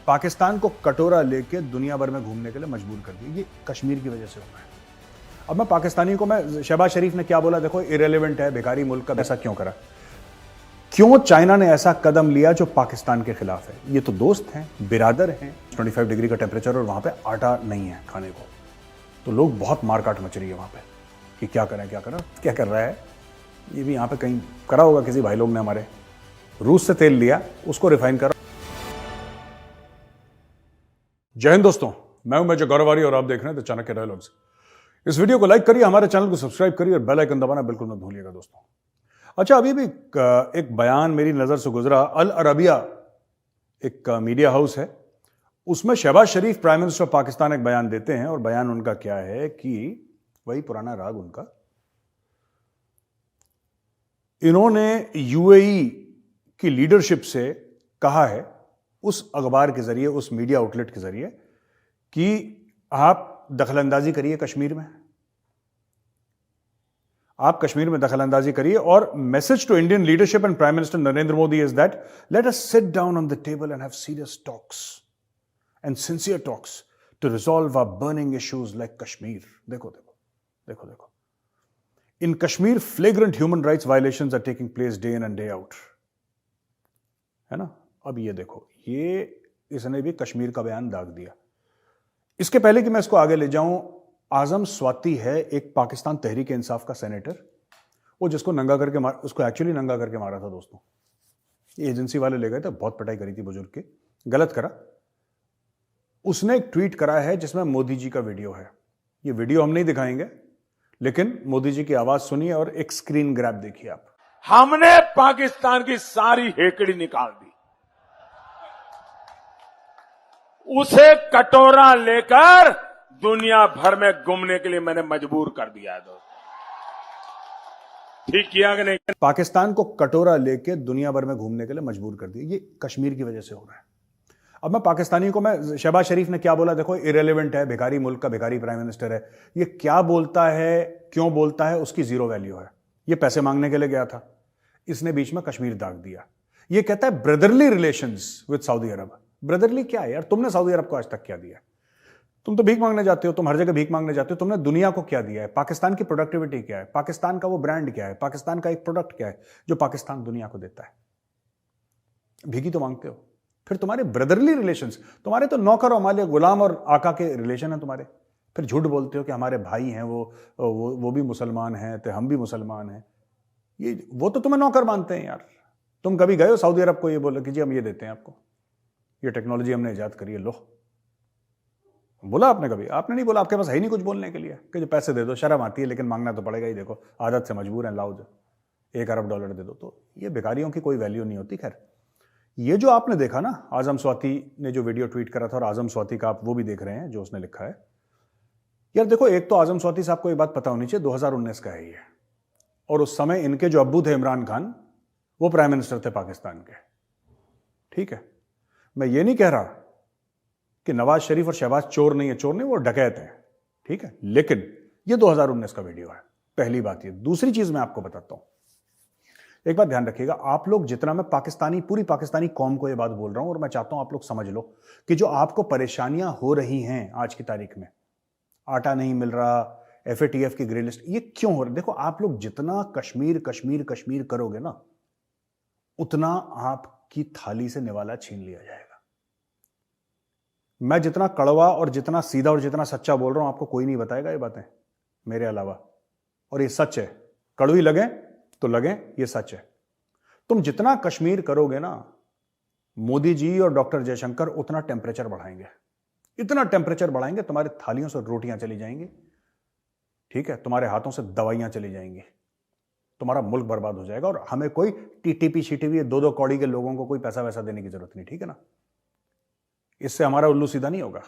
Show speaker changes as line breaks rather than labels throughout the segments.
पाकिस्तान को कटोरा लेके दुनिया भर में घूमने के लिए मजबूर कर दिया। ये कश्मीर की वजह से हो रहा है। अब मैं पाकिस्तानी को, मैं शहबाज शरीफ ने क्या बोला देखो, इरेलीवेंट है, भिखारी मुल्क का, ऐसा क्यों करा? क्यों चाइना ने ऐसा कदम लिया जो पाकिस्तान के खिलाफ है? ये तो दोस्त हैं, बिरादर हैं। 25 डिग्री का टेम्परेचर और वहां पे आटा नहीं है खाने को, तो लोग बहुत मारकाट मच रही है वहां पे कि क्या करें क्या करें। क्या कर रहा है ये भी यहाँ पे कहीं करा होगा किसी भाई लोग ने हमारे। रूस से तेल लिया, उसको रिफाइन करा। जय हिंद दोस्तों, मैं हूं मेजर गौरवारी और आप देख रहे हैं द चाणक्य डायलॉग्स। इस वीडियो को लाइक करिए, हमारे चैनल को सब्सक्राइब करिए और बेल आइकन दबाना बिल्कुल मत भूलिएगा दोस्तों। अच्छा, अभी भी एक बयान मेरी नजर से गुजरा। अल अरबिया एक मीडिया हाउस है, उसमें शहबाज शरीफ प्राइम मिनिस्टर ऑफ पाकिस्तान एक बयान देते हैं और बयान उनका क्या है कि वही पुराना राग उनका, इन्होंने यूएई की लीडरशिप से कहा है उस अखबार के जरिए, उस मीडिया आउटलेट के जरिए, कि आप दखलंदाजी करिए कश्मीर में, आप कश्मीर में दखलंदाजी करिए। और message to Indian leadership and prime minister Narendra Modi is that let us sit down on the table and have serious talks and sincere talks to resolve our burning issues like Kashmir. देखो देखो देखो देखो, in Kashmir flagrant human rights violations are taking place day in and day out, है ना। अब ये देखो, ये इसने भी कश्मीर का बयान दाग दिया। इसके पहले कि मैं इसको आगे ले जाऊं, आजम स्वाति है एक पाकिस्तान तहरीक इंसाफ का सेनेटर, वो जिसको नंगा करके उसको एक्चुअली नंगा करके मारा था दोस्तों। ये एजेंसी वाले ले गए थे, बहुत पिटाई करी थी बुजुर्ग की, गलत करा। उसने एक ट्वीट करा है जिसमें मोदी जी का वीडियो है। ये वीडियो हम नहीं दिखाएंगे, लेकिन मोदी जी की आवाज सुनिए और एक स्क्रीन ग्रैब देखिए आप।
हमने पाकिस्तान की सारी हेकड़ी निकाल दी, उसे कटोरा लेकर दुनिया भर में घूमने के लिए मैंने मजबूर कर दिया है दोस्तों। ठीक किया कि नहीं?
पाकिस्तान को कटोरा लेके दुनिया भर में घूमने के लिए मजबूर कर दिया। ये कश्मीर की वजह से हो रहा है। अब मैं पाकिस्तानी को, मैं शहबाज शरीफ ने क्या बोला देखो, इरेलीवेंट है, भिखारी मुल्क का भिखारी प्राइम मिनिस्टर है। ये क्या बोलता है, क्यों बोलता है, उसकी जीरो वैल्यू है। ये पैसे मांगने के लिए गया था, इसने बीच में कश्मीर दाग दिया। ये कहता है brotherly relations with Saudi Arab. Brotherly क्या है यार? तुमने सऊदी अरब को आज तक क्या दिया? तुम तो भीख मांगने जाते हो, तुम हर जगह भीख मांगने जाते हो। तुमने दुनिया को क्या दिया है? पाकिस्तान की प्रोडक्टिविटी क्या है? पाकिस्तान का वो ब्रांड क्या है? पाकिस्तान का एक प्रोडक्ट क्या है जो पाकिस्तान दुनिया को देता है? भीख ही तो मांगते हो। फिर तुम्हारे ब्रदरली रिलेशंस, तुम्हारे तो नौकर और मालिक, गुलाम और आका के रिलेशन है तुम्हारे। फिर झूठ बोलते हो कि हमारे भाई हैं, वो भी मुसलमान हैं, तो हम भी मुसलमान हैं। ये वो तो तुम्हें नौकर मानते हैं यार। तुम कभी गए हो सऊदी अरब को ये बोलो कि जी हम ये देते हैं आपको, ये टेक्नोलॉजी हमने ईजाद करी है, लो? बोला आपने कभी? आपने नहीं बोला। आपके पास है ही नहीं कुछ बोलने के लिए कि जो पैसे दे दो। शर्म आती है लेकिन मांगना तो पड़ेगा ही। देखो, आदत से मजबूर हैं, लाओ जो $1 अरब दे दो। तो ये भिखारियों की कोई वैल्यू नहीं होती। खैर, ये जो आपने देखा ना, आजम स्वाति ने जो वीडियो ट्वीट करा था, और आजम स्वाति का आप वो भी देख रहे हैं जो उसने लिखा है। यार देखो, एक तो आजम स्वाति साहब को एक बात पता होनी चाहिए, 2019 का है ये, और उस समय इनके जो अब्बू थे इमरान खान, वो प्राइम मिनिस्टर थे पाकिस्तान के। ठीक है, मैं ये नहीं कह रहा कि नवाज शरीफ और शहबाज चोर नहीं है, चोर नहीं, वो डकैत हैं, ठीक है, लेकिन ये 2019 का वीडियो है, पहली बात ये। दूसरी चीज मैं आपको बताता हूं, एक बात ध्यान रखिएगा आप लोग, जितना मैं पूरी पाकिस्तानी कौम को ये बात बोल रहा हूं, और मैं चाहता हूं आप लोग समझ लो कि जो आपको परेशानियां हो रही हैं आज की तारीख में, आटा नहीं मिल रहा, FATF की ग्रे लिस्ट, ये क्यों हो रहा है? देखो, आप लोग जितना कश्मीर कश्मीर कश्मीर करोगे ना, उतना आपकी थाली से निवाला छीन लिया जाएगा। मैं जितना कड़वा और जितना सीधा और जितना सच्चा बोल रहा हूं, आपको कोई नहीं बताएगा ये बातें मेरे अलावा, और ये सच है। कड़वी लगे तो लगे, ये सच है। तुम जितना कश्मीर करोगे ना, मोदी जी और डॉक्टर जयशंकर उतना टेम्परेचर बढ़ाएंगे, इतना टेम्परेचर बढ़ाएंगे, तुम्हारे थालियों से रोटियां चली जाएंगी, ठीक है, तुम्हारे हाथों से दवाइयां चली जाएंगी, तुम्हारा मुल्क बर्बाद हो जाएगा। और हमें कोई टीटीपी शीटीपी 2-2 कौड़ी के लोगों को कोई पैसा वैसा देने की जरूरत नहीं, ठीक है ना। इससे हमारा उल्लू सीधा नहीं होगा।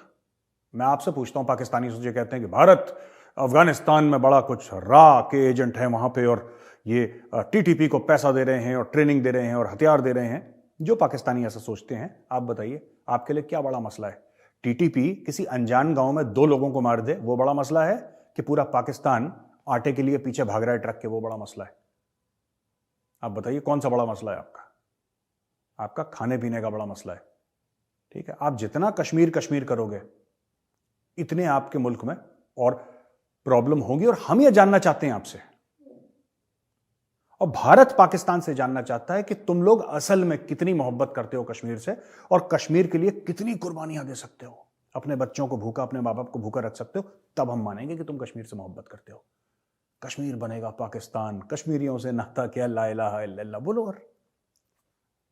मैं आपसे पूछता हूं, पाकिस्तानी सोचे कहते हैं कि भारत अफगानिस्तान में बड़ा कुछ रा के एजेंट है वहां पे, और ये टीटीपी को पैसा दे रहे हैं और ट्रेनिंग दे रहे हैं और हथियार दे रहे हैं। जो पाकिस्तानी ऐसा सोचते हैं, आप बताइए आपके लिए क्या बड़ा मसला है? टीटीपी किसी अनजान गांव में 2 लोगों को मार दे, वो बड़ा मसला है? कि पूरा पाकिस्तान आटे के लिए पीछे भाग रहा है ट्रक के, वो बड़ा मसला है? आप बताइए कौन सा बड़ा मसला है आपका? आपका खाने पीने का बड़ा मसला है, ठीक है, आप जितना कश्मीर कश्मीर करोगे इतने आपके मुल्क में और प्रॉब्लम होगी। और हम यह जानना चाहते हैं आपसे, और भारत पाकिस्तान से जानना चाहता है कि तुम लोग असल में कितनी मोहब्बत करते हो कश्मीर से, और कश्मीर के लिए कितनी कुर्बानियां दे सकते हो। अपने बच्चों को भूखा, अपने मां बाप को भूखा रख सकते हो, तब हम मानेंगे कि तुम कश्मीर से मोहब्बत करते हो। कश्मीर बनेगा पाकिस्तान, कश्मीरियों से नाता क्या, ला इलाहा इल्लल्लाह। बोलो और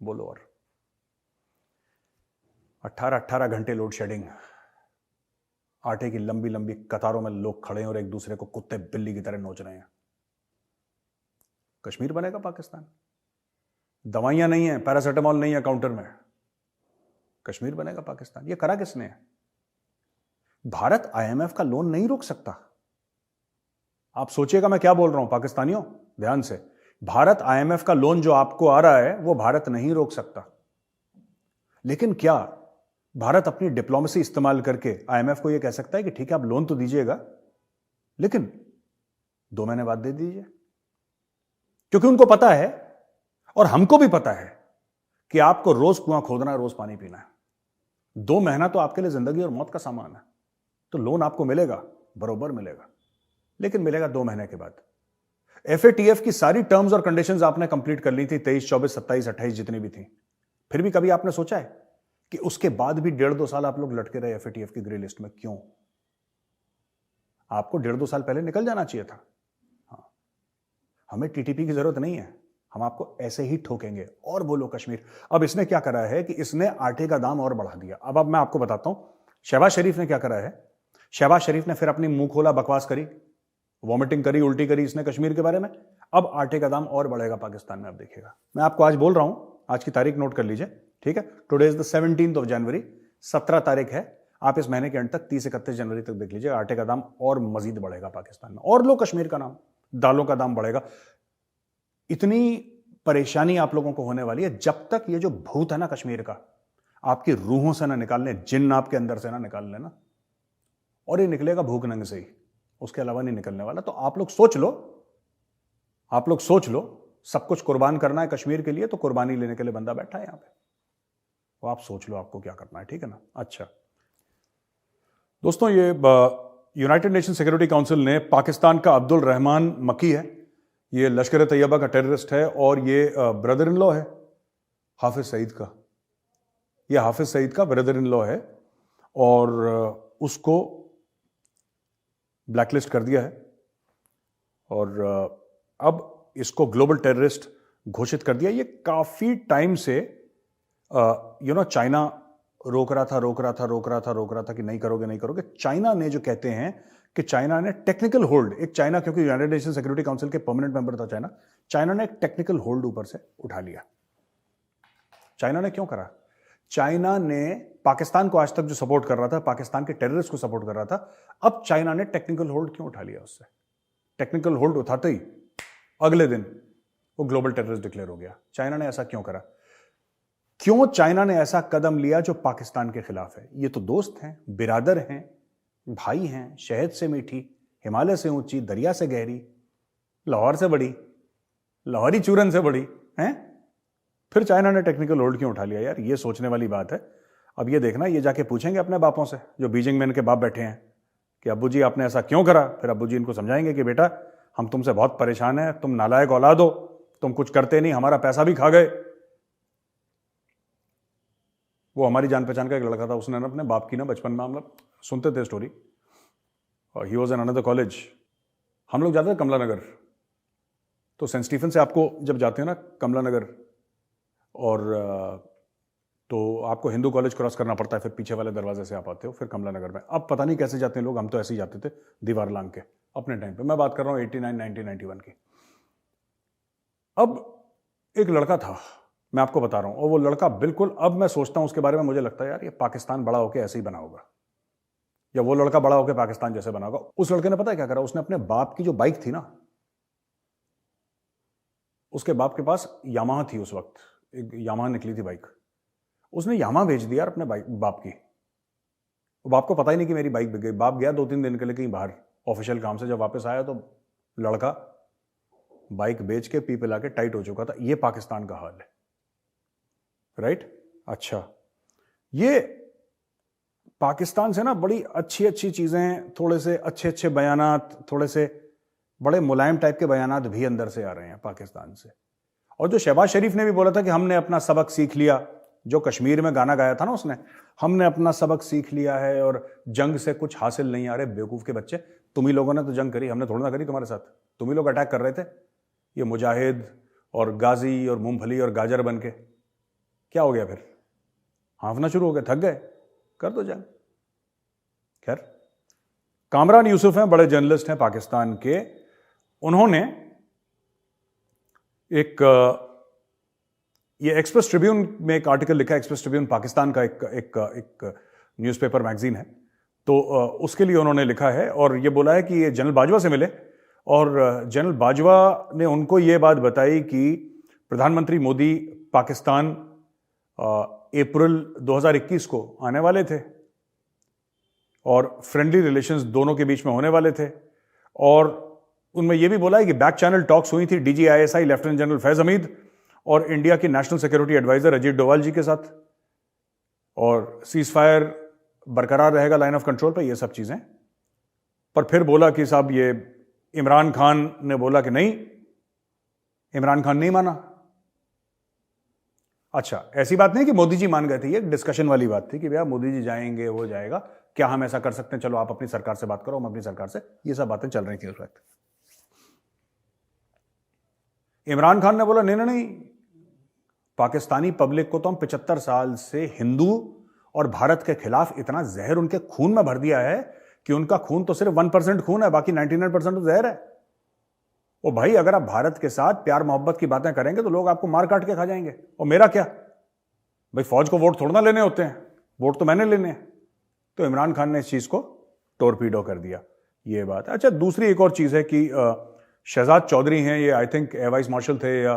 बोलो और 18 घंटे लोड शेडिंग, आटे की लंबी लंबी कतारों में लोग खड़े हैं और एक दूसरे को कुत्ते बिल्ली की तरह नोच रहे हैं। कश्मीर बनेगा पाकिस्तान। दवाइयां नहीं है, पैरासिटामॉल नहीं है काउंटर में, कश्मीर बनेगा पाकिस्तान। यह करा किसने है? भारत आईएमएफ का लोन नहीं रोक सकता। आप सोचिएगा मैं क्या बोल रहा हूं पाकिस्तानियों, ध्यान से। भारत आईएमएफ का लोन जो आपको आ रहा है वो भारत नहीं रोक सकता, लेकिन क्या भारत अपनी डिप्लोमेसी इस्तेमाल करके आईएमएफ को यह कह सकता है कि ठीक है आप लोन तो दीजिएगा, लेकिन 2 महीने बाद दे दीजिए? क्योंकि उनको पता है और हमको भी पता है कि आपको रोज कुआं खोदना है, रोज पानी पीना है। 2 महीना तो आपके लिए जिंदगी और मौत का सामान है। तो लोन आपको मिलेगा, बरोबर मिलेगा, लेकिन मिलेगा 2 महीने के बाद। एफएटीएफ की सारी टर्म्स और कंडीशंस आपने कंप्लीट कर ली थी, 23, 24, 27, 28 जितनी भी थी। फिर भी कभी आपने सोचा है कि उसके बाद भी 1.5-2 साल आप लोग लटके रहे एफएटीएफ की ग्रे लिस्ट में? क्यों? आपको 1.5-2 साल पहले निकल जाना चाहिए था। हाँ, हमें टीटीपी की जरूरत नहीं है, हम आपको ऐसे ही ठोकेंगे। और बोलो कश्मीर। अब इसने क्या करा है कि इसने आटे का दाम और बढ़ा दिया। अब मैं आपको बताता हूं शहबाज शरीफ ने क्या करा है। शहबाज शरीफ ने फिर अपनी मुंह खोला, बकवास करी, वॉमिटिंग करी, उल्टी करी इसने कश्मीर के बारे में। अब आटे का दाम और बढ़ेगा पाकिस्तान में, आप देखिएगा। मैं आपको आज बोल रहा हूं, आज की तारीख नोट कर लीजिए, ठीक है। Today is the 17th of January, 17 तारीख है। आप इस महीने के अंत तक 30-31 जनवरी तक देख लीजिए, आटे का दाम और मजीद बढ़ेगा पाकिस्तान में। और लो कश्मीर का नाम, दालों का दाम बढ़ेगा। इतनी परेशानी आप लोगों को होने वाली है जब तक ये जो भूत है ना कश्मीर का आपकी रूहों से ना निकालने, जिन्न आपके अंदर से ना निकाल लेना। और ये निकलेगा भूख नंग से ही, उसके अलावा नहीं निकलने वाला। तो आप लोग सोच लो, आप लोग सोच लो, सब कुछ कुर्बान करना है कश्मीर के लिए, तो कुर्बानी लेने के लिए बंदा बैठा है यहां पे। तो आप सोच लो आपको क्या करना है, ठीक है ना। अच्छा दोस्तों, ये यूनाइटेड नेशन सिक्योरिटी काउंसिल ने पाकिस्तान का अब्दुल रहमान मकी है, ये लश्कर तैयबा का टेररिस्ट है, और ये ब्रदर इन लॉ है हाफिज सईद का। ये हाफिज सईद का ब्रदर इन लॉ है, और उसको ब्लैकलिस्ट कर दिया है, और अब इसको ग्लोबल टेररिस्ट घोषित कर दिया। ये काफी टाइम से चाइना रोक रहा था कि नहीं करोगे। चाइना ने जो कहते हैं कि चाइना ने टेक्निकल होल्ड, एक चाइना क्योंकि यूनाइटेड नेशन सिक्योरिटी काउंसिल के परमानेंट मेंबर था चाइना ने एक टेक्निकल होल्ड ऊपर से उठा लिया। चाइना ने क्यों करा? चाइना ने पाकिस्तान को आज तक जो सपोर्ट कर रहा था, पाकिस्तान के टेररिस्ट को सपोर्ट कर रहा था, अब चाइना ने टेक्निकल होल्ड क्यों उठा लिया उससे? टेक्निकल होल्ड उठाते ही अगले दिन वो ग्लोबल टेररिस्ट डिक्लेयर हो गया। चाइना ने ऐसा क्यों करा? क्यों चाइना ने ऐसा कदम लिया जो पाकिस्तान के खिलाफ है? ये तो दोस्त हैं, बिरादर हैं, भाई हैं, शहद से मीठी, हिमालय से ऊंची, दरिया से गहरी, लाहौर से बड़ी, लाहौरी चूरन से बड़ी हैं। फिर चाइना ने टेक्निकल होल्ड क्यों उठा लिया? यार ये सोचने वाली बात है। अब ये देखना, ये जाके पूछेंगे अपने बापों से, जो बीजिंग में इनके बाप बैठे हैं, कि अब्बू जी आपने ऐसा क्यों करा। फिर अब्बू जी इनको समझाएंगे कि बेटा हम तुमसे बहुत परेशान हैं, तुम नालायक औलाद हो, तुम कुछ करते नहीं, हमारा पैसा भी खा गए। वो हमारी जान पहचान का एक लड़का था, उसने ना अपने बाप की ना बचपन में, हम लोग सुनते थे स्टोरी, और he was in another college. हम लोग जाते थे कमला नगर, तो सेंट स्टीफन से आपको जब जाते हैं ना कमला नगर, और तो आपको हिंदू कॉलेज क्रॉस करना पड़ता है, फिर पीछे वाले दरवाजे से आप आते हो, फिर कमला नगर में। अब पता नहीं कैसे जाते हैं लोग, हम तो ऐसे ही जाते थे दीवार लांग के अपने टाइम पे। मैं बात कर रहा हूँ 89, 90, 91 की। अब एक लड़का था, मैं आपको बता रहा हूं, और वो लड़का बिल्कुल, अब मैं सोचता हूं उसके बारे में, मुझे लगता है यार ये पाकिस्तान बड़ा होकर ऐसे ही बना होगा, या वो लड़का बड़ा होकर पाकिस्तान जैसे बना होगा। उस लड़के ने पता है क्या करा? उसने अपने बाप की जो बाइक थी ना, उसके बाप के पास यामाहा थी उस वक्त, एक यामाहा निकली थी बाइक, उसने यामाहा बेच दिया यार अपने बाप की। बाप को पता ही नहीं कि मेरी बाइक बिक गई। बाप गया 2-3 दिन के लिए कहीं बाहर ऑफिशियल काम से, जब वापस आया तो लड़का बाइक बेच के पी पिला के टाइट हो चुका था। ये पाकिस्तान का हाल है, राइट? अच्छा, ये पाकिस्तान से ना बड़ी अच्छी अच्छी चीजें, थोड़े से अच्छे अच्छे बयानात, थोड़े से बड़े मुलायम टाइप के बयानात भी अंदर से आ रहे हैं पाकिस्तान से। और जो शहबाज शरीफ ने भी बोला था कि हमने अपना सबक सीख लिया, जो कश्मीर में गाना गाया था ना उसने, हमने अपना सबक सीख लिया है और जंग से कुछ हासिल नहीं आ रहे, बेवकूफ के बच्चे, तुम ही लोगों ने तो जंग करी, हमने थोड़ा ना करी तुम्हारे साथ, तुम ही लोग अटैक कर रहे थे, ये मुजाहिद और गाजी और मूंगफली और गाजर बन के। क्या हो गया फिर? हाँफना शुरू हो गए, थक गए, कर दो जंग। खैर, कामरान यूसुफ हैं, बड़े जर्नलिस्ट हैं पाकिस्तान के, उन्होंने ये एक्सप्रेस ट्रिब्यून में एक आर्टिकल लिखा है। एक्सप्रेस ट्रिब्यून पाकिस्तान का एक न्यूज़पेपर मैगजीन है, तो उसके लिए उन्होंने लिखा है और ये बोला है कि ये जनरल बाजवा से मिले और जनरल बाजवा ने उनको ये बात बताई कि प्रधानमंत्री मोदी पाकिस्तान अप्रैल 2021 को आने वाले थे और फ्रेंडली रिलेशंस दोनों के बीच में होने वाले थे। और उनमें यह भी बोला है कि बैक चैनल टॉक्स हुई थी DGISI lieutenant general Faiz Hameed और इंडिया की national security adviser Ajit Doval ji के साथ, और सीज फायर बरकरार रहेगा लाइन ऑफ कंट्रोल पर, यह सब चीजें। पर फिर बोला कि साहब ये इमरान खान ने बोला कि नहीं, इमरान खान नहीं माना। अच्छा, ऐसी बात नहीं कि मोदी जी मान गए थे, ये डिस्कशन वाली बात थी कि भैया मोदी जी जाएंगे, हो जाएगा, क्या हम ऐसा कर सकते हैं, चलो आप अपनी सरकार से बात करो, हम अपनी सरकार से, ये सब बातें चल रही थी उस वक्त। इमरान खान ने बोला नहीं नहीं नहीं, पाकिस्तानी पब्लिक को तो हम 75 साल से हिंदू और भारत के खिलाफ इतना जहर उनके खून में भर दिया है कि उनका खून तो सिर्फ 1% खून है, बाकी 99% तो जहर है। ओ भाई, अगर आप भारत के साथ प्यार मोहब्बत की बातें करेंगे तो लोग आपको मार काट के खा जाएंगे। और मेरा क्या भाई, फौज को वोट थोड़ा ना लेने होते हैं, वोट तो मैंने लेने हैं। तो इमरान खान ने इस चीज को टोरपीडो कर दिया, ये बात। अच्छा, दूसरी एक और चीज है कि शहजाद चौधरी हैं, ये I think air vice marshal थे या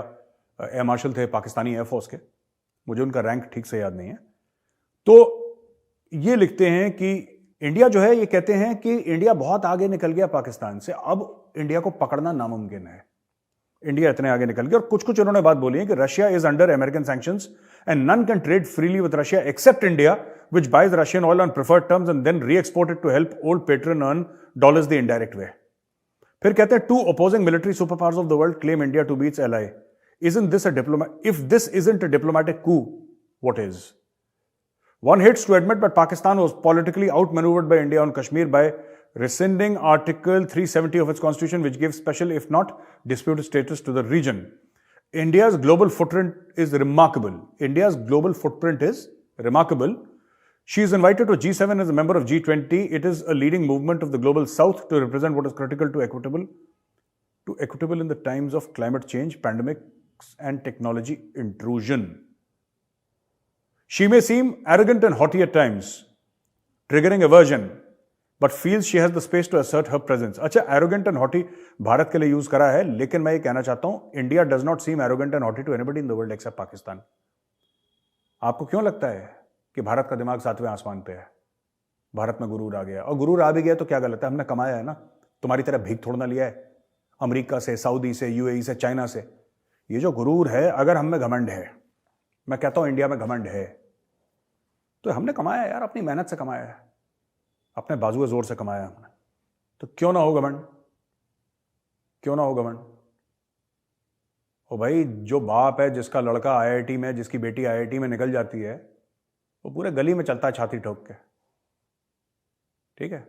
एयर मार्शल थे पाकिस्तानी एयरफोर्स के, मुझे उनका रैंक ठीक से याद नहीं है। तो ये लिखते हैं कि इंडिया जो है, ये कहते हैं कि इंडिया बहुत आगे निकल गया पाकिस्तान से, अब इंडिया को पकड़ना नामुमकिन है। इंडिया इतने आगे निकल गया। और कुछ कुछ उन्होंने बात बोली है कि Russia is under American sanctions and none can trade freely with Russia except India which buys Russian oil on preferred terms and then re-export it to help old patron earn dollars the indirect way. फिर कहते हैं two opposing military superpowers of the world claim India to be its ally. Isn't this a diplomat? If this isn't a diplomatic coup, what is? One hates to admit, but Pakistan was politically outmaneuvered by India on Kashmir by rescinding Article 370 of its constitution, which gives special, if not disputed status to the region. India's global footprint is remarkable. India's global footprint is remarkable. She is invited to G7 as a member of G20. It is a leading movement of the global south to represent what is critical to equitable in the times of climate change, pandemics, and technology intrusion. She may seem arrogant and haughty at times, triggering aversion, but feels she has the space to assert her presence. अच्छा, arrogant and haughty Bharat के लिए use करा है, लेकिन मैं ये कहना चाहता हूं, India does not seem arrogant and haughty to anybody in the world except Pakistan. आपको क्यों लगता है कि भारत का दिमाग 7वें आसमान पे है, भारत में गुरूर आ गया? और गुरूर आ भी गया तो क्या गलत है, हमने कमाया है ना, तुम्हारी तरह भीख थोड़ा ना लिया है अमेरिका से, सऊदी से, UAE से, चाइना से। ये जो गुरूर है, अगर हम में घमंड है, मैं कहता हूं इंडिया में घमंड है, तो हमने कमाया है यार, अपनी मेहनत से कमाया है, अपने बाजुए जोर से कमाया हमने, तो क्यों ना हो घमंड, क्यों ना हो घमंड। ओ भाई, जो बाप है जिसका लड़का IIT में, जिसकी बेटी IIT में निकल जाती है, वो पूरे गली में चलता है छाती ठोक के, ठीक है,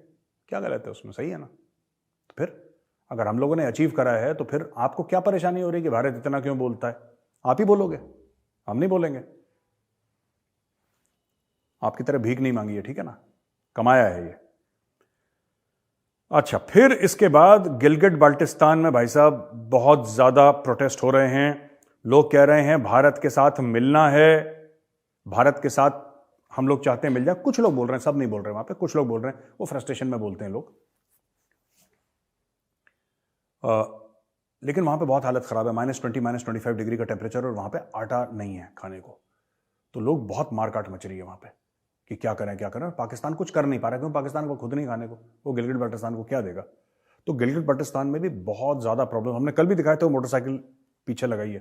क्या गलत है उसमें, सही है ना? तो फिर अगर हम लोगों ने अचीव करा है तो फिर आपको क्या परेशानी हो रही है कि भारत इतना क्यों बोलता है? आप ही बोलोगे, हम नहीं बोलेंगे। आपकी तरह भीख नहीं मांगी है, ठीक है ना, कमाया है ये। अच्छा, फिर इसके बाद गिलगिट बाल्टिस्तान में भाई साहब बहुत ज्यादा प्रोटेस्ट हो रहे हैं। लोग कह रहे हैं भारत के साथ मिलना है, भारत के साथ हम लोग चाहते हैं मिल जाए। कुछ लोग बोल रहे हैं, सब नहीं बोल रहे, वहां पे कुछ लोग बोल रहे हैं, वो फ्रस्ट्रेशन में बोलते हैं लोग। लेकिन वहां पे बहुत हालत खराब है, -20 -25 डिग्री का टेम्परेचर, और वहां पे आटा नहीं है खाने को, तो लोग बहुत मारकाट मच रही है वहां पे कि क्या करें क्या करें। पाकिस्तान कुछ कर नहीं पा रहा, क्योंकि पाकिस्तान को खुद नहीं खाने को, वो गिलगिट बाल्टिस्तान को क्या देगा। तो गिलगिट बाल्टिस्तान में भी बहुत ज्यादा प्रॉब्लम, हमने कल भी दिखाया था, वो मोटरसाइकिल पीछे लगाई है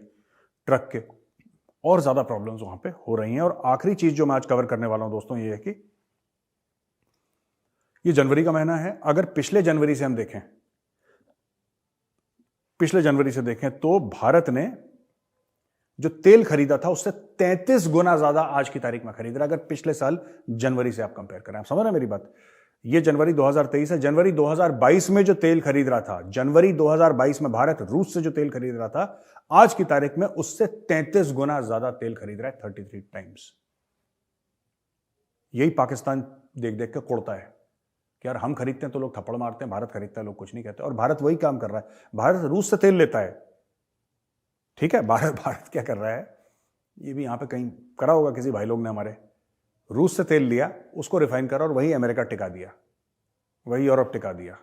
ट्रक के, और ज्यादा प्रॉब्लम्स वहां पे हो रही हैं। और आखिरी चीज जो मैं आज कवर करने वाला हूं दोस्तों, ये है कि ये जनवरी का महीना है। अगर पिछले जनवरी से हम देखें, पिछले जनवरी से देखें तो भारत ने जो तेल खरीदा था उससे 33 गुना ज्यादा आज की तारीख में खरीद रहा है। अगर पिछले साल जनवरी से आप कंपेयर करें, आप समझ रहे हैं मेरी बात। ये जनवरी 2023 है। जनवरी 2022 में जो तेल खरीद रहा था, जनवरी 2022 में भारत रूस से जो तेल खरीद रहा था, आज की तारीख में उससे 33 गुना ज्यादा तेल खरीद रहा है, 33 टाइम्स। यही पाकिस्तान देख देख के कोड़ता है कि यार हम खरीदते हैं तो लोग थप्पड़ मारते हैं, भारत खरीदता है लोग कुछ नहीं कहते। और भारत वही काम कर रहा है, भारत रूस से तेल लेता है, ठीक है। भारत क्या कर रहा है, ये भी यहां पे कहीं करा होगा किसी भाई लोग ने हमारे, रूस से तेल लिया, उसको रिफाइन करा और वही अमेरिका टिका दिया, वही यूरोप टिका दिया।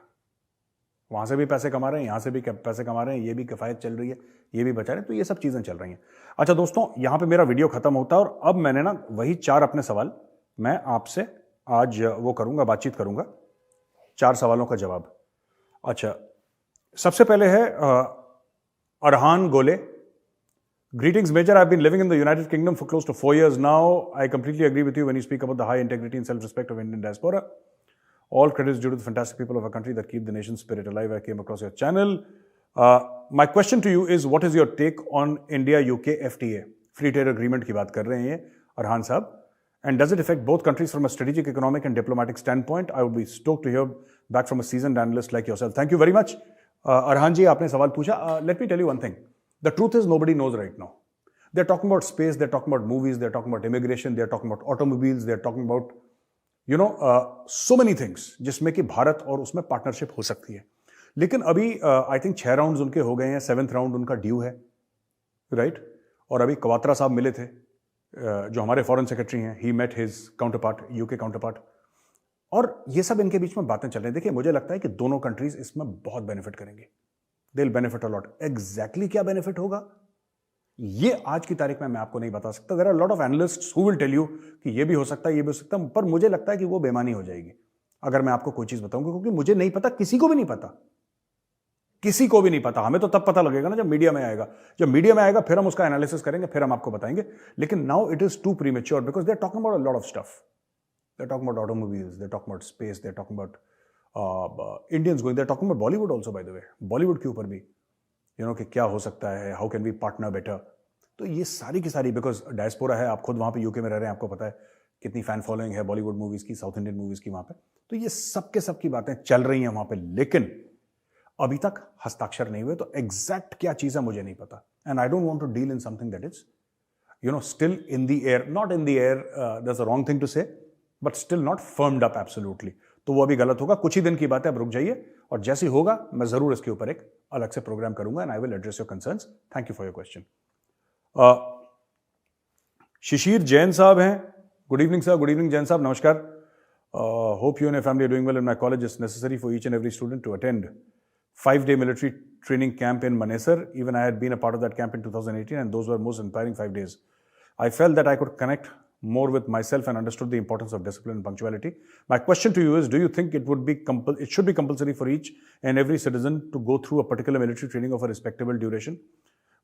वहां से भी पैसे कमा रहे हैं, यहां से भी पैसे कमा रहे हैं, ये भी किफायत चल रही है, ये भी बचा रहे हैं। तो ये सब चीजें चल रही हैं। अच्छा दोस्तों, यहां पे मेरा वीडियो खत्म होता है और अब मैंने ना वही 4 अपने सवाल मैं आपसे आज वो करूंगा, बातचीत करूंगा, 4 सवालों का जवाब। अच्छा, सबसे पहले है अरहान गोले। Greetings, Major. I've been living in the United Kingdom for close to 4 years now. I completely agree with you when you speak about the high integrity and self-respect of Indian diaspora. All credits due to the fantastic people of our country that keep the nation's spirit alive. I came across your channel. My question to you is, what is your take on India-UK FTA? Free trade agreement की बात कर रहे हैं ये अरहान साहब. And does it affect both countries from a strategic, economic and diplomatic standpoint? I would be stoked to hear back from a seasoned analyst like yourself. Thank you very much. Arhan ji, आपने सवाल पूछा. Let me tell you one thing. The truth is nobody knows right now. They're talking about space, they're talking about movies, they're talking about immigration, they're talking about automobiles, they're talking about, so many things जिसमें कि भारत और उसमें partnership हो सकती है. लेकिन अभी I think 6 rounds उनके हो गए हैं, 7th राउंड उनका ड्यू है, राइट? और अभी कवात्रा साहब मिले थे, जो हमारे फॉरेन सेक्रेटरी हैं. He met his counterpart, UK counterpart, और ये सब इनके बीच में बातें चल रही हैं. देखिए, मुझे लगता है कि दोनों कंट्रीज इसमें बहुत बेनिफिट करेंगे. They will benefit a lot. Exactly क्या बेनिफिट होगा ये आज की तारीख में मैं आपको नहीं बता सकता. There are lot of analysts who will tell you कि ये भी हो सकता है, ये भी हो सकता है, पर मुझे लगता है कि वो बेईमानी हो जाएगी अगर मैं आपको कोई चीज बताऊंगा, क्योंकि मुझे नहीं पता, किसी को भी नहीं पता, किसी को भी नहीं पता. हमें तो तब पता लगेगा ना जब मीडिया में आएगा. जब मीडिया में आएगा फिर हम उसका एनालिसिस करेंगे, फिर हम आपको बताएंगे. लेकिन now it is too premature because they are talking about a lot of stuff. They are talking about automobiles, they are talking about space, they are talking about Indians going, they are talking about Bollywood also. By the way, Bollywood के ऊपर भी कि क्या हो सकता है, how can we partner better. तो ये सारी की सारी, बिकॉज डायस्पोरा है, आप खुद वहां पे यूके में रह रहे हैं, आपको पता है कितनी फैन फॉलोइंग है बॉलीवुड मूवीज की, साउथ इंडियन मूवीज की वहां पे. तो ये सब के सब की बातें चल रही हैं वहां पे, लेकिन अभी तक हस्ताक्षर नहीं हुए. तो एग्जैक्ट क्या चीज है मुझे नहीं पता. And I don't want to deal in something that is still in the air. Not in the air, that's a wrong thing to say, but still not firmed up absolutely. तो वो अभी गलत होगा. कुछ ही दिन की बात है, अब रुक जाइए, और जैसे ही होगा मैं जरूर इसके ऊपर एक अलग से प्रोग्राम करूंगा and I will address your concerns. Thank you for your question. Shishir Jain साहब हैं. Good evening sir. Good evening Jain साहब, नमस्कार. Hope you and your family are doing well. In my college it's necessary for each and every student to attend 5-day military training camp in Manesar. Even I had been a part of that camp in 2018 and those were most inspiring 5 days. I felt that I could connect more with myself and understood the importance of discipline and punctuality. My question to you is, do you think it should be compulsory for each and every citizen to go through a particular military training of a respectable duration?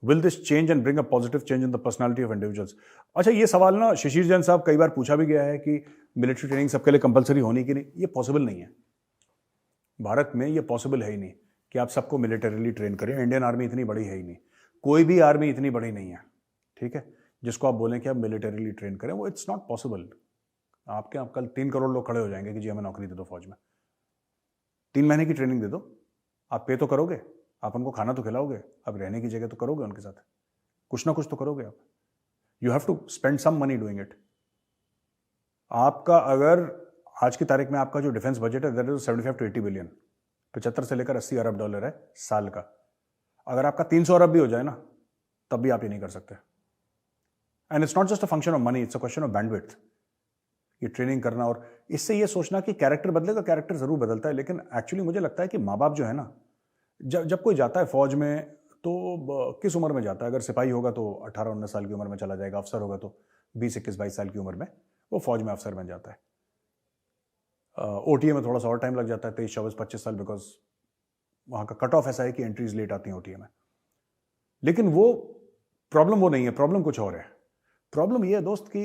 Will this change and bring a positive change in the personality of individuals? अच्छा, ये सवाल ना शिशिर जैन साहब कई बार पूछा भी गया है कि मिलिट्री ट्रेनिंग सबके लिए कंपलसरी होनी कि नहीं. ये पॉसिबल नहीं है. भारत में ये पॉसिबल है ही नहीं कि आप सबको मिलिटरीली ट्रेन करें. इंडियन आर्मी इतनी बड़ी है ही नहीं, कोई भी आर्मी इतनी बड़ी नहीं है, ठीक है, जिसको आप बोलें कि आप मिलिटरीली ट्रेन करें. वो इट्स नॉट पॉसिबल. आपके आप कल 3 करोड़ लोग खड़े हो जाएंगे कि जी हमें नौकरी दे दो फौज में. 3 महीने की ट्रेनिंग दे दो, आप पे तो करोगे, आप उनको खाना तो खिलाओगे, आप रहने की जगह तो करोगे उनके साथ, कुछ ना कुछ तो करोगे आप. You have to spend some money doing it. आपका अगर आज की तारीख में आपका जो डिफेंस बजट है दैट इज 75 to 80 बिलियन, 75 से लेकर 80 अरब डॉलर है साल का. अगर आपका 300 अरब भी हो जाए ना, तब भी आप ये नहीं कर सकते. And it's not just a function of money, it's a question of bandwidth. ये ट्रेनिंग करना, और इससे ये सोचना कि कैरेक्टर बदलेगा, कैरेक्टर जरूर बदलता है, लेकिन एक्चुअली मुझे लगता है कि माँ बाप जो है ना, जब कोई जाता है फौज में तो किस उम्र में जाता है? अगर सिपाही होगा तो 18-19 साल की उम्र में चला जाएगा, अफसर होगा तो 20-21-22 साल की उम्र में वो फौज में अफसर बन जाता है. ओटीए में थोड़ा सा और टाइम लग जाता है, 23-24-25 साल, बिकॉज वहां का कट ऑफ ऐसा है कि एंट्रीज लेट आती हैं ओटीए में. लेकिन वो प्रॉब्लम वो नहीं है, प्रॉब्लम कुछ और है. प्रॉब्लम ये है दोस्त कि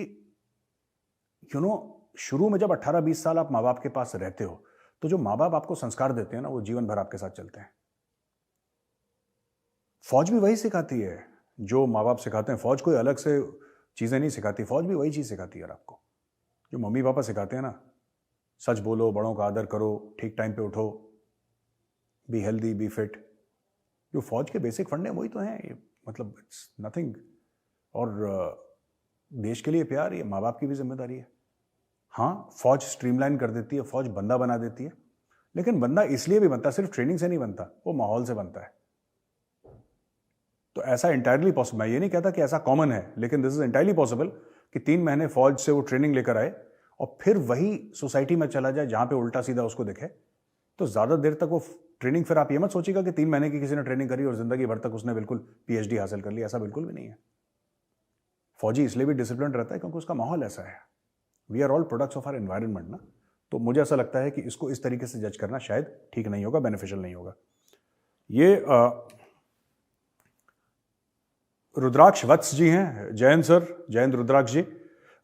शुरू में जब 18-20 साल आप माँ बाप के पास रहते हो तो जो माँ बाप आपको संस्कार देते हैं ना, वो जीवन भर आपके साथ चलते हैं। फौज भी वही सिखाती है जो माँ बाप सिखाते हैं। फौज कोई अलग से चीजें नहीं सिखाती, फौज भी वही चीज सिखाती है। और आपको जो मम्मी पापा सिखाते हैं ना, सच बोलो, बड़ों का आदर करो, ठीक टाइम पे उठो, बी हेल्दी, बी फिट, जो फौज के बेसिक फंडे वही तो हैं। मतलब इट्स नथिंग। और देश के लिए प्यार, ये माँ बाप की भी जिम्मेदारी है। हाँ, फौज स्ट्रीमलाइन कर देती है, फौज बंदा बना देती है, लेकिन बंदा इसलिए भी बनता, सिर्फ ट्रेनिंग से नहीं बनता, वो माहौल से बनता है। तो ऐसा इंटायरली पॉसिबल, मैं ये नहीं कहता कि ऐसा कॉमन है, लेकिन दिस इज इंटायरली पॉसिबल कि 3 महीने फौज से वो ट्रेनिंग लेकर आए और फिर वही सोसाइटी में चला जाए जहां पे उल्टा सीधा उसको दिखे। तो ज्यादा देर तक वो ट्रेनिंग, फिर आप ये मत सोचिएगा कि 3 महीने की किसी ने ट्रेनिंग करी और जिंदगी भर तक उसने बिल्कुल पीएचडी हासिल कर ली, ऐसा बिल्कुल भी नहीं है। फौजी इसलिए भी डिसिप्लिन रहता है क्योंकि उसका माहौल ऐसा है। We are all products of our environment ना। तो मुझे ऐसा लगता है कि इसको इस तरीके से जज करना शायद ठीक नहीं होगा, बेनिफिशियल नहीं होगा। ये रुद्राक्ष वत्स जी हैं। Jayant sir, Jayant Rudraksh ji,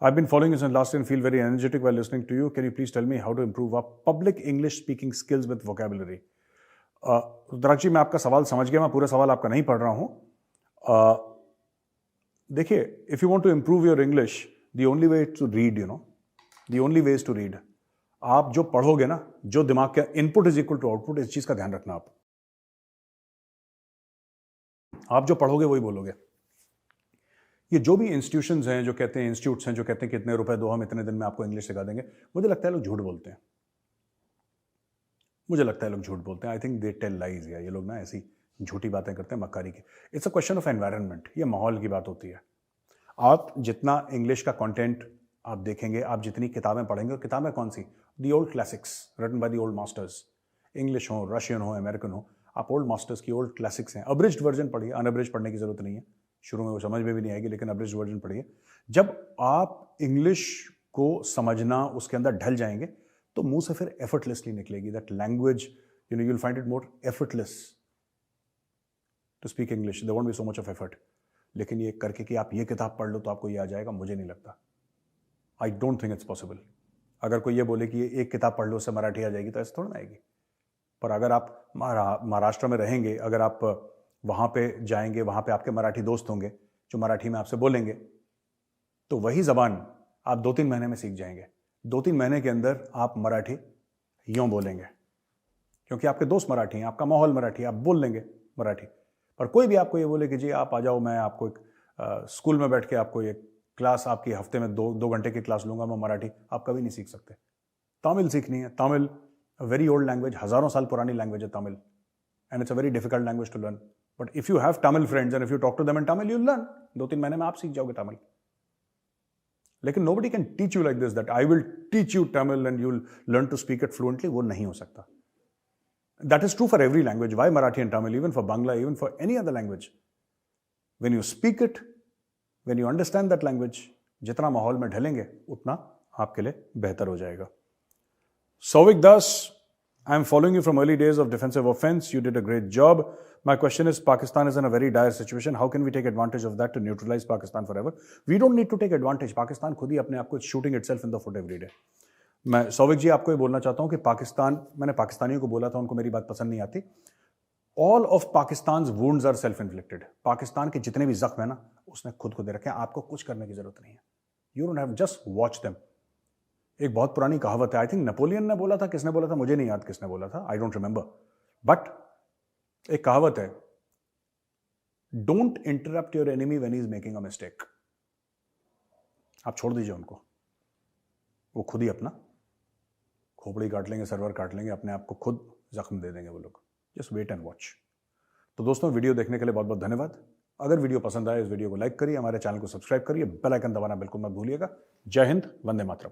I've been following you since last year and feel very energetic while listening to you. Can you please tell me how to improve our public English speaking skills with vocabulary? रुद्राक्ष जी, मैं आपका सवाल समझ गया, मैं पूरा सवाल आपका नहीं पढ़ रहा हूं। देखिए, if you want to improve your English, the only way to read, the only way is to read. आप जो पढ़ोगे ना, जो दिमाग का input is equal to output, इस चीज का ध्यान रखना। आप जो पढ़ोगे वही बोलोगे। ये जो भी इंस्टीट्यूशंस हैं जो कहते हैं, इंस्टीट्यूट्स हैं जो कहते हैं कि इतने रुपए दो, हम इतने दिन में आपको इंग्लिश सिखा देंगे, मुझे लगता है लोग झूठ बोलते हैं। मुझे लगता है लोग झूठ बोलते हैं। I think they tell lies. या ये लोग ना ऐसी झूठी बातें करते हैं, मक्कारी की। It's a question of environment. ये माहौल की बात होती है। आप जितना इंग्लिश का कंटेंट आप देखेंगे, आप जितनी किताबें पढ़ेंगे, और किताबें कौन सी, the old classics written by the old masters, English हो, रशियन हो, अमेरिकन हो, आप ओल्ड मास्टर्स की ओल्ड क्लासिक्स हैं। अब्रिज्ड वर्जन पढ़िए, अनअब्रिज्ड पढ़ने की जरूरत नहीं है, शुरू में वो समझ में भी नहीं आएगी, लेकिन अब्रिज्ड वर्जन पढ़िए। जब आप इंग्लिश को समझना, उसके अंदर ढल जाएंगे, तो मुंह से फिर एफर्टलेसली निकलेगी। That language, you will find it more effortless to speak English. There won't be so much of effort. लेकिन ये करके कि आप ये किताब पढ़ लो तो आपको ये आ जाएगा, मुझे नहीं लगता। I don't think it's possible. अगर कोई ये बोले कि ये एक किताब पढ़ लो उससे मराठी आ जाएगी, तो ऐसे थोड़ा ना आएगी। पर अगर आप महाराष्ट्र में रहेंगे, अगर आप वहां पे जाएंगे, वहां पे आपके मराठी दोस्त होंगे जो मराठी में आपसे बोलेंगे, तो वही जबान आप 2-3 महीने में सीख जाएंगे। 2-3 महीने के अंदर आप मराठी यूं बोलेंगे, क्योंकि आपके दोस्त मराठी हैं, आपका माहौल मराठी है, आप बोल लेंगे मराठी। पर कोई भी आपको ये बोले कि जी आप आ जाओ, मैं आपको एक स्कूल में बैठ के आपको ये क्लास, आपकी हफ्ते में 2 घंटे की क्लास लूंगा मैं मराठी, आप कभी नहीं सीख सकते। तमिल सीखनी है, तमिल वेरी ओल्ड लैंग्वेज, हजारों साल पुरानी लैंग्वेज है Tamil, and it's a very difficult language to learn. But if you have Tamil friends and if you talk to them in Tamil, you learn. 2-3 महीने में आप सीख जाओगे तमिल। लेकिन nobody can teach you like this, that I will teach you Tamil and you'll learn to speak it fluently. वो नहीं हो सकता। That is true for every language. Why Marathi and Tamil? Even for Bangla, even for any other language. When you speak it, when you understand that language, जितना माहौल में ढलेंगे उतना आपके लिए बेहतर हो जाएगा। Souvik Das, I am following you from early days of defensive offense. You did a great job. My question is, Pakistan is in a very dire situation. How can we take advantage of that to neutralize Pakistan forever? We don't need to take advantage. Pakistan खुद ही अपने आप को shooting itself in the foot every day. मैं सौविक जी आपको ये बोलना चाहता हूं कि पाकिस्तान, मैंने पाकिस्तानियों को बोला था, उनको मेरी बात पसंद नहीं आती। All of Pakistan's wounds are self-inflicted. Pakistan के जितने भी जख्म है ना, उसने खुद को दे रखे हैं। आपको कुछ करने की जरूरत नहीं है। You don't have, just watch them. एक बहुत पुरानी कहावत है, आई थिंक नेपोलियन ने बोला था, किसने बोला था मुझे नहीं याद किसने बोला था, आई डोंट रिमेंबर, बट एक कहावत है, don't interrupt your enemy when he is making a mistake. आप छोड़ दीजिए उनको, वो खुद ही अपना खोपड़ी काट लेंगे, सर्वर काट लेंगे, अपने आप को खुद जख्म दे देंगे वो लोग। Just wait and watch. तो दोस्तों, वीडियो देखने के लिए बहुत बहुत धन्यवाद। अगर वीडियो पसंद आए, इस वीडियो को लाइक करिए, हमारे चैनल को सब्सक्राइब करिए, बेल आइकन दबाना बिल्कुल मत भूलिएगा। जय हिंद, वंदे मातरम।